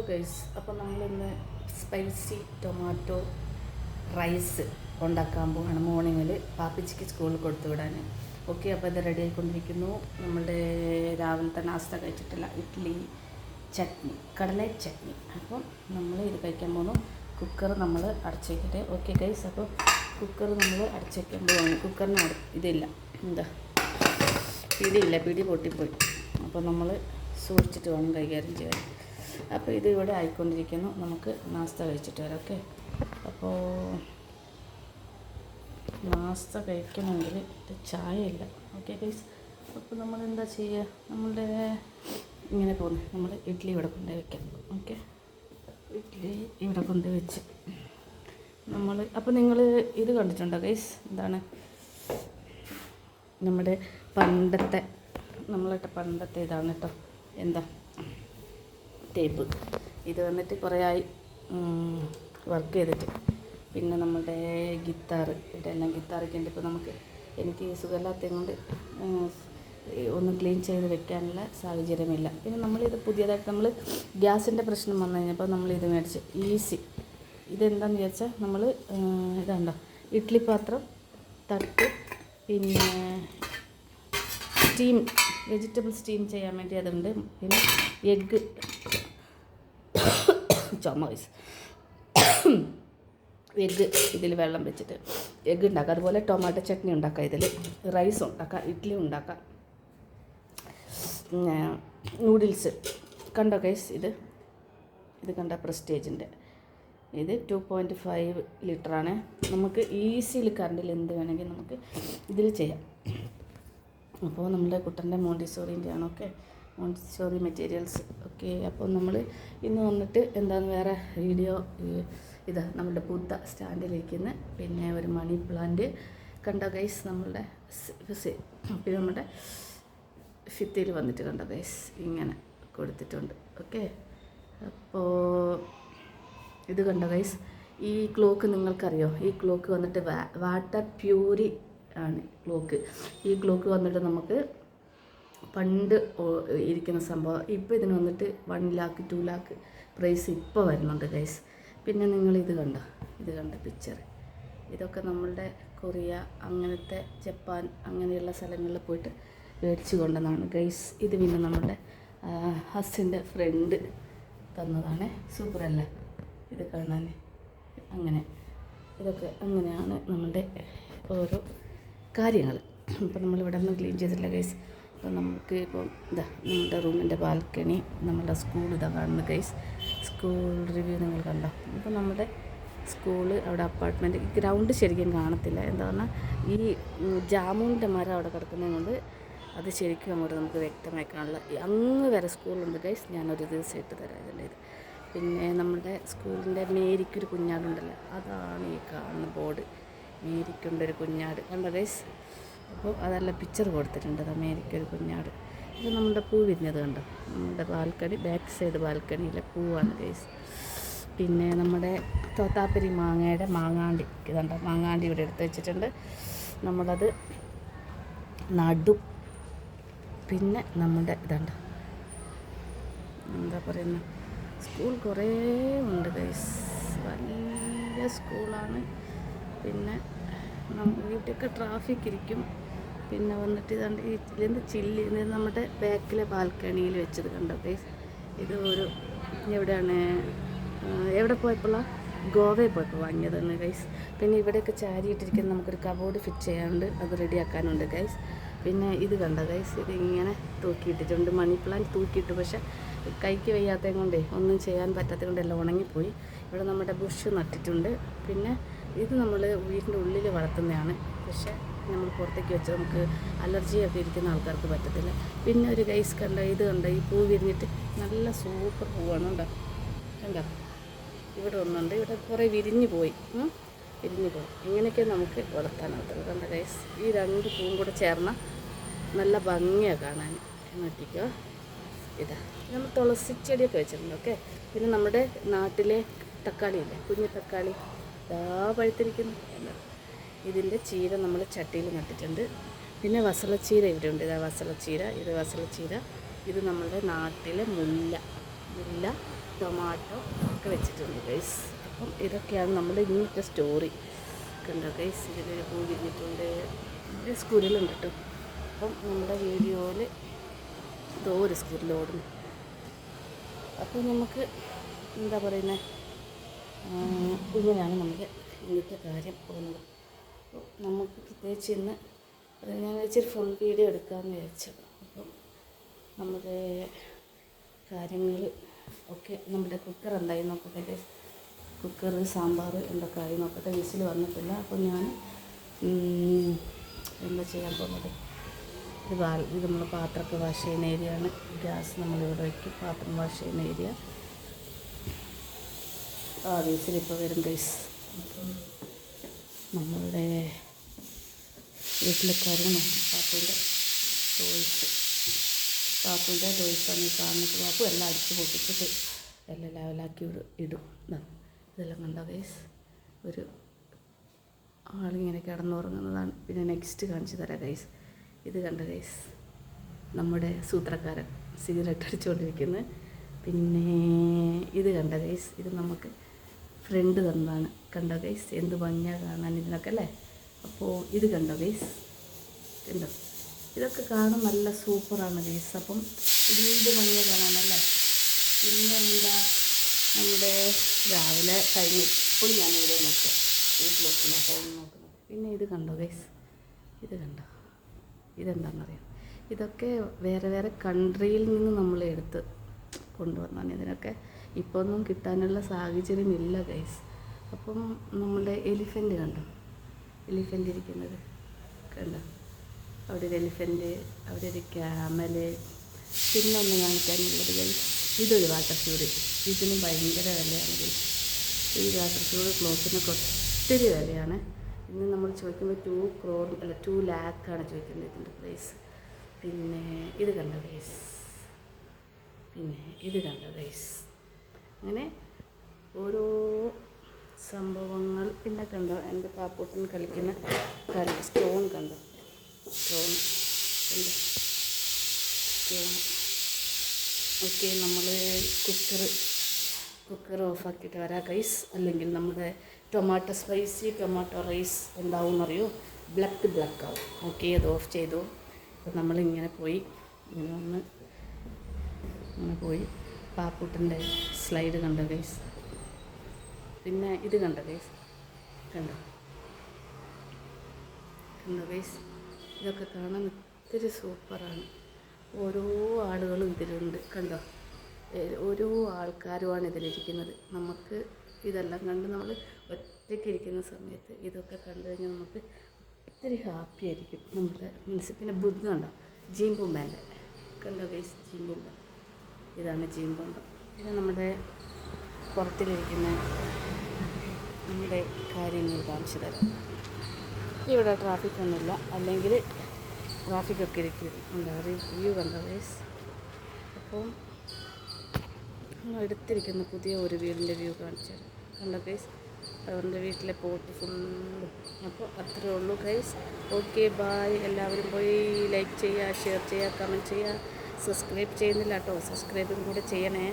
Guys, അപ്പോൾ നമ്മളിന്ന് spicy tomato rice ഉണ്ടാക്കാൻ പോവാണ് മോർണിംഗിൽ പാപ്പിച്ചിക്ക് സ്കൂളിൽ കൊടുത്തു വിടാൻ. ഓക്കെ, അപ്പോൾ ഇത് റെഡി ആയിക്കൊണ്ടിരിക്കുന്നു. നമ്മളുടെ രാവിലത്തെ നാസ്ത കഴിച്ചിട്ടില്ല, ഇഡ്ഡലി ചട്നി, കടല ചട്നി. അപ്പം നമ്മൾ ഇത് കഴിക്കാൻ പോകുന്നു. കുക്കർ നമ്മൾ അടച്ചു വയ്ക്കട്ടെ. ഓക്കെ ഗൈസ്, അപ്പോൾ കുക്കർ നമ്മൾ അടച്ചു വയ്ക്കാൻ പോവാണ്. കുക്കറിന് ഇതില്ല, എന്താ പിടിയില്ല, പിടി പൊട്ടിപ്പോയി. അപ്പോൾ നമ്മൾ സൂക്ഷിച്ചിട്ട് വേണം കൈകാര്യം ചെയ്യാൻ. അപ്പോൾ ഇത് ഇവിടെ ആയിക്കൊണ്ടിരിക്കുന്നു. നമുക്ക് നാസ്ത കഴിച്ചിട്ട് വരാം. ഓക്കെ, അപ്പോൾ നാസ്ത കഴിക്കണമെങ്കിൽ ചായ ഇല്ല. ഓക്കെ ഗൈസ്, അപ്പോൾ നമ്മൾ എന്താ ചെയ്യുക, നമ്മളുടെ ഇങ്ങനെ പോകുന്നു. നമ്മൾ ഇഡ്ഡലി ഇവിടെ കൊണ്ടുപോയി വെക്കാം. ഓക്കെ, ഇഡ്ഡലി ഇവിടെ കൊണ്ടുപോയി വെച്ച് നമ്മൾ, അപ്പോൾ നിങ്ങൾ ഇത് കണ്ടിട്ടുണ്ടോ ഗൈസ്? എന്താണ് നമ്മുടെ പണ്ടത്തെ ഇതാണ് കേട്ടോ. എന്താ ടേപ്പ്. ഇത് വന്നിട്ട് കുറേ ആയി വർക്ക് ചെയ്തിട്ട്. പിന്നെ നമ്മുടെ ഗിത്താർ, ഇവിടെ എല്ലാം ഗിത്താറൊക്കെ ഉണ്ട്. ഇപ്പോൾ എനിക്ക് സുഖമില്ലാത്തത് കൊണ്ട് ഒന്ന് ക്ലീൻ ചെയ്ത് വെക്കാനുള്ള സാഹചര്യമില്ല. പിന്നെ നമ്മളിത് പുതിയതായിട്ട് നമ്മൾ ഗ്യാസിൻ്റെ പ്രശ്നം വന്നു കഴിഞ്ഞപ്പോൾ നമ്മളിത് മേടിച്ച് ഈസി. ഇതെന്താണെന്ന് വിചാരിച്ചാൽ നമ്മൾ ഇതാണ്ടോ ഇഡ്ഡലി പാത്രം, തട്ട്, പിന്നെ സ്റ്റീം വെജിറ്റബിൾ സ്റ്റീം ചെയ്യാൻ വേണ്ടി അതുണ്ട്. പിന്നെ എഗ്ഗ് എഗ്ഗ് ഇതിൽ വെള്ളം വെച്ചിട്ട് എഗ്ഗ് ഉണ്ടാക്കാം. അതുപോലെ ടൊമാറ്റോ ചട്നി ഉണ്ടാക്കാം, ഇതിൽ റൈസ് ഉണ്ടാക്കാം, ഇഡ്ഡലി ഉണ്ടാക്കാം, നൂഡിൽസ്. കണ്ടോ ഗൈസ്? ഇത് കണ്ട പ്രസ്റ്റേജിൻ്റെ ഇത് 2.5 ലിറ്ററാണ്. നമുക്ക് ഈസിയിൽ കറണ്ടിൽ എന്ത് വേണമെങ്കിൽ നമുക്ക് ഇതിൽ ചെയ്യാം. അപ്പോൾ നമ്മുടെ കുട്ടൻ്റെ മോണ്ടിസോറിൻ്റെ ആണ്. Okay, Montessori materials. ഓക്കെ, അപ്പോൾ നമ്മൾ ഇന്ന് വന്നിട്ട് എന്താണ് വേറെ വീഡിയോ, ഇതാ നമ്മുടെ പൂത്ത സ്റ്റാൻഡിലിരിക്കുന്ന, പിന്നെ ഒരു മണി പ്ലാന്റ് കണ്ടോ ഗൈസ്, നമ്മളുടെ പിന്നെ നമ്മുടെ ഫിത്തിയിൽ വന്നിട്ട് കണ്ടോ ഗൈസ്, ഇങ്ങനെ കൊടുത്തിട്ടുണ്ട്. ഓക്കെ, അപ്പോൾ ഇത് കണ്ടോ ഗൈസ്, ഈ ക്ലോക്ക് നിങ്ങൾക്കറിയോ? ഈ ക്ലോക്ക് വന്നിട്ട് വാട്ടർ പ്യൂരി ആണ് ക്ലോക്ക്. ഈ ക്ലോക്ക് വന്നിട്ട് നമുക്ക് പണ്ട് ഇരിക്കുന്ന സംഭവം. ഇപ്പോൾ ഇതിന് വന്നിട്ട് 1 lakh 2 lakh പ്രൈസ് ഇപ്പോൾ വരുന്നുണ്ട് ഗൈസ്. പിന്നെ ഇത് കണ്ട പിക്ചർ, ഇതൊക്കെ നമ്മളുടെ കൊറിയ, അങ്ങനത്തെ ജപ്പാൻ, അങ്ങനെയുള്ള സ്ഥലങ്ങളിൽ പോയിട്ട് മേടിച്ച് കൊണ്ടുവന്നതാണ് ഗൈസ്. ഇത് പിന്നെ നമ്മുടെ ഹസ്സിൻ്റെ ഫ്രണ്ട് തന്നതാണ്. സൂപ്പറല്ലേ ഇത് കാണാൻ? ഇതൊക്കെ അങ്ങനെയാണ് നമ്മളുടെ ഓരോ കാര്യങ്ങൾ. ഇപ്പോൾ നമ്മളിവിടെ ഒന്നും ക്ലീൻ ചെയ്തിട്ടില്ല ഗൈസ്. അപ്പോൾ നമുക്ക് ഇപ്പോൾ നമ്മുടെ റൂമിൻ്റെ ബാൽക്കണി, നമ്മുടെ സ്കൂൾ കാണുന്നു ഗൈസ്. സ്കൂൾ റിവ്യൂ നിങ്ങൾ കണ്ടോ? ഇപ്പോൾ നമ്മുടെ സ്കൂള്, അവിടെ അപ്പാർട്ട്മെൻറ്റ്, ഗ്രൗണ്ട് ശരിക്കും കാണത്തില്ല. എന്താ പറഞ്ഞാൽ ഈ ജാമുവിൻ്റെ മരം അവിടെ കിടക്കുന്നത് കൊണ്ട് അത് ശരിക്കും അങ്ങോട്ട് നമുക്ക് വ്യക്തമായി കാണില്ല. അങ്ങ് വരെ സ്കൂളുണ്ട് ഗൈസ്. ഞാനൊരു ദിവസം ഇട്ട് തരാം ഇതിൻ്റെ ഇത്. പിന്നെ നമ്മുടെ സ്കൂളിൻ്റെ മേരിക്കൊരു കുഞ്ഞാടുണ്ടല്ലോ, അതാണ് ഈ കാണുന്ന ബോർഡ്. മേരിക്കൊണ്ടൊരു കുഞ്ഞാട് കണ്ടോ ഗൈസ്? അപ്പോൾ അതെല്ലാം പിക്ചർ കൊടുത്തിട്ടുണ്ട്. മേരിക്കൊരു കുഞ്ഞാട്. ഇത് നമ്മുടെ പൂ വിരിഞ്ഞത് കണ്ടോ? നമ്മുടെ ബാൽക്കണി, ബാക്ക് സൈഡ് ബാൽക്കണിയിലെ പൂവാണ് ഗൈസ്. പിന്നെ നമ്മുടെ തോത്താപ്പരി മാങ്ങയുടെ മാങ്ങാണ്ടി ഇതുണ്ടോ? മാങ്ങാണ്ടി ഇവിടെ എടുത്ത് വെച്ചിട്ടുണ്ട്. നമ്മളത് നടും. പിന്നെ നമ്മുടെ ഇതുണ്ട്, എന്താ പറയുന്നത്, സ്കൂൾ കുറേ ഉണ്ട് ഗൈസ്. വലിയ സ്കൂളാണ്. പിന്നെ ഇവിടെയൊക്കെ ട്രാഫിക് ഇരിക്കും. പിന്നെ വന്നിട്ട് ഇതാണ്ട് ഇതിൻ്റെ ചില്ലി നമ്മുടെ ബാക്കിലെ ബാൽക്കണിയിൽ വെച്ചത് കണ്ടോ ഗൈസ്? ഇത് ഒരു എവിടെ പോയപ്പോഴാണ് ഗോവയിൽ പോയപ്പോൾ വാങ്ങിയതാണ് ഗൈസ്. പിന്നെ ഇവിടെയൊക്കെ ചാരിയിട്ടിരിക്കുന്ന നമുക്കൊരു കബോർഡ് ഫിറ്റ് ചെയ്യാനുണ്ട്, അത് റെഡിയാക്കാനുണ്ട് ഗൈസ്. പിന്നെ ഇത് കണ്ടോ ഗൈസ്? ഇത് ഇങ്ങനെ തൂക്കിയിട്ടിട്ടുണ്ട്. മണി പ്ലാന്റ് തൂക്കിയിട്ട്, പക്ഷേ കൈക്ക് വയ്യാത്തത് കൊണ്ടേ ഒന്നും ചെയ്യാൻ പറ്റാത്തത് കൊണ്ട് എല്ലാം ഉണങ്ങിപ്പോയി. ഇവിടെ നമ്മുടെ ബുഷ് നട്ടിട്ടുണ്ട്. പിന്നെ ഇത് നമ്മൾ വീടിൻ്റെ ഉള്ളിൽ വളർത്തുന്നതാണ്, പക്ഷേ നമ്മൾ പുറത്തേക്ക് വെച്ച് നമുക്ക് അലർജിയൊക്കെ ഇരിക്കുന്ന ആൾക്കാർക്ക് പറ്റത്തില്ല. പിന്നെ ഒരു ഗൈസ് ഇത് കണ്ടോ? ഈ പൂ വിരിഞ്ഞിട്ട് നല്ല സൂപ്പർ പൂവാണ്. കണ്ടോ? ഇവിടെ ഒന്നുണ്ട്, ഇവിടെ കുറേ വിരിഞ്ഞു പോയി. ഇങ്ങനെയൊക്കെ നമുക്ക് വളർത്താനാകത്തുള്ളൂ. കണ്ട ഗൈസ്, ഈ 2 പൂവും കൂടെ ചേർന്ന നല്ല ഭംഗിയാണ് കാണാൻ. നോക്കിക്കോ, ഇതാ നമ്മൾ തുളസി ചെടിയൊക്കെ വെച്ചിട്ടുണ്ട്. ഓക്കെ, പിന്നെ നമ്മുടെ നാട്ടിലെ തക്കാളിയില്ലേ, കുഞ്ഞു തക്കാളി, ഇതാ പഴുത്തിരിക്കുന്നു. ഇതിൻ്റെ ചീര നമ്മൾ ചട്ടിയിൽ നട്ടിട്ടുണ്ട്. പിന്നെ വസളച്ചീര ഇവിടെ ഉണ്ട്. ഇതാ വസളച്ചീര, ഇത് വസളച്ചീര. ഇത് നമ്മുടെ നാട്ടിലെ മുല്ല. ടൊമാറ്റോ ഒക്കെ വെച്ചിട്ടുണ്ട് ഗൈസ്. അപ്പം ഇതൊക്കെയാണ് നമ്മുടെ ഇന്നത്തെ സ്റ്റോറി. കണ്ടോ ഗൈസ്, ഇതിലൊരു പൂ വിരിഞ്ഞിട്ടുണ്ട്, ഒരു സ്കൂരിലുണ്ട് കേട്ടോ. അപ്പം നമ്മുടെ വീഡിയോയിൽ ഇതോ ഒരു സ്കൂരിൽ ഓടുന്നു. അപ്പോൾ നമുക്ക് എന്താ പറയുന്നത്, ഇങ്ങനെയാണ് നമ്മുടെ ഇന്നത്തെ കാര്യം പോകുന്നത്. അപ്പോൾ നമുക്ക് പ്രത്യേകിച്ച് ഇന്ന് ഞാൻ വെച്ചൊരു ഫുൾ വീഡിയോ എടുക്കാമെന്ന് വിചാരിച്ചു. അപ്പം നമ്മുടെ കാര്യങ്ങൾ ഒക്കെ നമ്മുടെ കുക്കർ എന്തായി നോക്കട്ടെ. കുക്കർ സാമ്പാർ എന്തൊക്കെ ആയി നോക്കട്ടെ. വിസിൽ വന്നിട്ടില്ല. അപ്പോൾ ഞാൻ എന്താ ചെയ്യാൻ പോകുന്നത്, ഇത് നമ്മൾ പാത്രമൊക്കെ വാഷ് ചെയ്യുന്ന ഏരിയയാണ്. ഗ്യാസ് നമ്മളിവിടെ വയ്ക്കും, പാത്രം വാഷ് ചെയ്യുന്ന ഏരിയ. വിസിലിപ്പോൾ വരും ഗൈസ്. നമ്മളുടെ വീട്ടിലെ കാര്യങ്ങൾ പാപ്പുൻ്റെ ടോയ്സാണ് ഈ കാണുന്നത്. പാപ്പു എല്ലാം അടിച്ച് പൊട്ടിച്ചിട്ട് എല്ലാം ലെവലാക്കി ഇടും. ഇതെല്ലാം കണ്ടോ ഗൈസ്, ഒരു ആളിങ്ങനെ കിടന്നുറങ്ങുന്നതാണ്. പിന്നെ നെക്സ്റ്റ് കാണിച്ചു തരാം ഗൈസ്. ഇത് കണ്ട ഗൈസ്, നമ്മുടെ സൂത്രക്കാരൻ സിഗരറ്റ് അടിച്ചുകൊണ്ടിരിക്കുന്നത്. പിന്നെ ഇത് കണ്ട ഗൈസ്, ഇത് നമുക്ക് ഫ്രണ്ട് തന്നതാണ്. കണ്ടോ ഗൈസ്, എന്ത് ഭംഗിയാണ് കാണാൻ ഇതിനൊക്കെ അല്ലേ. അപ്പോൾ ഇത് കണ്ടോ ഗൈസ്, കണ്ടോ, ഇതൊക്കെ കാണാൻ നല്ല സൂപ്പറാണ് ഗൈസ്. അപ്പം എന്ത് ഭംഗിയാണ് കാണാനല്ലേ. പിന്നെ എന്താ, നമ്മുടെ രാവിലെ ടൈം ഇപ്പോൾ ഞാനിവിടെ നോക്കുക, വീട്ടിലോക്കില്ല ടൈം നോക്കുന്നത്. പിന്നെ ഇത് കണ്ടോ ഗൈസ്, ഇത് കണ്ടോ, ഇതെന്താണെന്നറിയാം. ഇതൊക്കെ വേറെ വേറെ കൺട്രിയിൽ നിന്ന് നമ്മൾ എടുത്ത് കൊണ്ടുവന്നാണ്. ഇതിനൊക്കെ ഇപ്പോൾ ഒന്നും കിട്ടാനുള്ള സാഹചര്യം ഇല്ല ഗൈസ്. അപ്പം നമ്മുടെ എലിഫൻ്റ് കണ്ടോ, എലിഫൻ്റ് ഇരിക്കുന്നത് കണ്ടോ, അവിടെ ഒരു എലിഫൻ്റ്, അവിടെ ഒരു ക്യാമല്. പിന്നെ ഒന്ന് കാണിക്കാനുള്ളത് ഗൈസ്, ഇതൊരു വാട്ടർ ഫ്യൂറി. ഇതിന് ഭയങ്കര വിലയാണ് ഗൈസ്. ഈ വാട്ടർ ഫ്യൂറി ക്ലോത്തിനൊക്കെ ഒത്തിരി വിലയാണ്. ഇന്ന് നമ്മൾ ചോദിക്കുമ്പോൾ 2 ലാക്കാണ് ചോദിക്കുന്നത് ഇതിൻ്റെ പ്രൈസ്. പിന്നെ ഇത് കണ്ടോ ഗൈസ്, പിന്നെ ഇത് കണ്ടോ ഗൈസ്. അങ്ങനെ ഓരോ സംഭവങ്ങൾ. പിന്നെ കണ്ടോ, എൻ്റെ പാപ്പൂട്ടൻ കളിക്കുന്ന സ്റ്റോൺ കണ്ടോ, സ്റ്റോൺ കണ്ടോ, സ്റ്റോൺ. ഓക്കെ, നമ്മൾ കുക്കർ ഓഫാക്കിയിട്ട് വരാം ഗൈസ്. അല്ലെങ്കിൽ നമ്മുടെ സ്പൈസി ടൊമാറ്റോ റൈസ് എന്താവുമെന്നറിയോ, ബ്ലാക്ക് ആവും. ഓക്കെ, അത് ഓഫ് ചെയ്തു. അപ്പോൾ നമ്മളിങ്ങനെ പോയി ഇങ്ങനെ പോയി പാപ്പൂട്ടൻ്റെ സ്ലൈഡ് കണ്ടോ ഗൈസ്. പിന്നെ ഇത് കണ്ടോ ഗൈസ്, കണ്ടോ ഗൈസ്. ഇതൊക്കെ കാണാൻ ഒത്തിരി സൂപ്പറാണ്. ഓരോ ആളുകളും ഇതിലുണ്ട് കണ്ടോ, ഓരോ ആൾക്കാരുമാണ് ഇതിലിരിക്കുന്നത്. നമുക്ക് ഇതെല്ലാം കണ്ട് നമ്മൾ ഒറ്റയ്ക്ക് ഇരിക്കുന്ന സമയത്ത് ഇതൊക്കെ കണ്ടു കഴിഞ്ഞാൽ നമുക്ക് ഒത്തിരി ഹാപ്പി ആയിരിക്കും നമ്മുടെ മനസ്സിൽ. പിന്നെ ബുദ്ധ കണ്ടോ, ജീമ്പുമ്പേൻ്റെ കണ്ടോ ഗൈസ്, ജീമ്പുമ്പ. ഇതാണ് ജീമ്പുമ്പ. പിന്നെ നമ്മുടെ പുറത്തിലിരിക്കുന്ന നമ്മുടെ കാര്യങ്ങൾ കാണിച്ചു തരാം. ഇവിടെ ട്രാഫിക്കൊന്നുമില്ല, അല്ലെങ്കിൽ ട്രാഫിക്കൊക്കെ ഇരിക്കും. എന്താ റിവ്യൂ കണ്ടോ ഗൈസ്. അപ്പോൾ നമ്മൾ എടുത്തിരിക്കുന്ന പുതിയ ഒരു വീടിൻ്റെ വ്യൂ കാണിച്ചു തരാം. കണ്ടോ ഗൈസ്, അവരുടെ വീട്ടിലെ പോട്ട് ഫുള്ളും. അപ്പോൾ അത്രേ ഉള്ളൂ ഗൈസ്. Okay, bye. എല്ലാവരും പോയി ലൈക്ക് ചെയ്യുക, ഷെയർ ചെയ്യുക, കമൻറ്റ് ചെയ്യുക. സബ്സ്ക്രൈബ് ചെയ്യുന്നില്ല കേട്ടോ, സബ്സ്ക്രൈബും കൂടെ ചെയ്യണേ.